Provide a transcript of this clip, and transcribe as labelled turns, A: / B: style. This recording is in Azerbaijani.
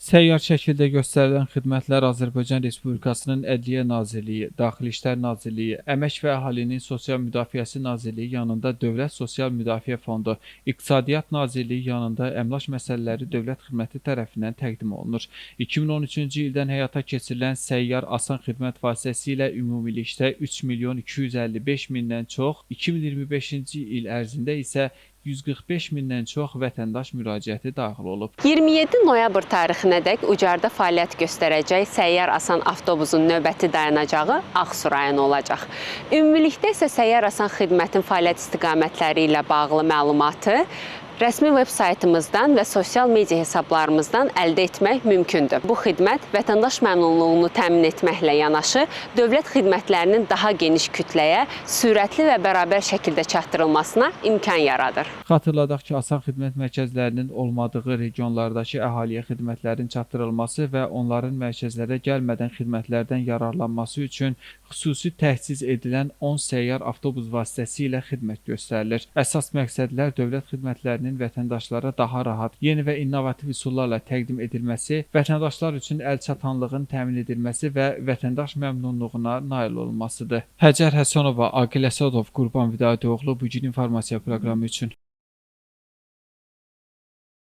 A: Səyyar şəkildə göstərilən xidmətlər Azərbaycan Respublikasının Ədliyyə Nazirliyi, Daxili İşlər Nazirliyi, Əmək və Əhalinin Sosial Müdafiəsi Nazirliyi yanında Dövlət Sosial Müdafiə Fondu, İqtisadiyyat Nazirliyi yanında Əmlak Məsələləri Dövlət Xidməti tərəfindən təqdim olunur. 2013-cü ildən həyata keçirilən səyyar asan xidmət vasitəsilə ümumilikdə 3 milyon 255 mindən çox, 2025-ci il ərzində isə 145 mindən çox vətəndaş müraciəti daxil olub.
B: 27 noyabr tarixinədək Ucarda fəaliyyət göstərəcək səyyar asan avtobusun növbəti dayanacağı Ağsu rayonu olacaq. Ümumilikdə isə səyyar asan xidmətin fəaliyyət istiqamətləri ilə bağlı məlumatı rəsmi veb saytımızdan və sosial media hesablarımızdan əldə etmək mümkündür. Bu xidmət vətəndaş məmnunluğunu təmin etməklə yanaşı, dövlət xidmətlərinin daha geniş kütləyə sürətli və bərabər şəkildə çatdırılmasına imkan yaradır.
A: Xatırladaq ki, asan xidmət mərkəzlərinin olmadığı regionlardakı əhaliyə xidmətlərin çatdırılması və onların mərkəzlərə gəlmədən xidmətlərdən yararlanması üçün xüsusi təchiz edilən 10 səyyar avtobus vasitəsilə xidmət göstərilir. Əsas məqsədlər dövlət xidmətlərinin vətəndaşlara daha rahat, yeni və innovativ üsullarla təqdim edilməsi, vətəndaşlar üçün əlçatanlığın təmin edilməsi və vətəndaş məmnunluğuna nail olunmasıdır. Həcər Həsənova, Aqil Əsədov, Qurban Vidadoğlu bu gün informasiya proqramı üçün.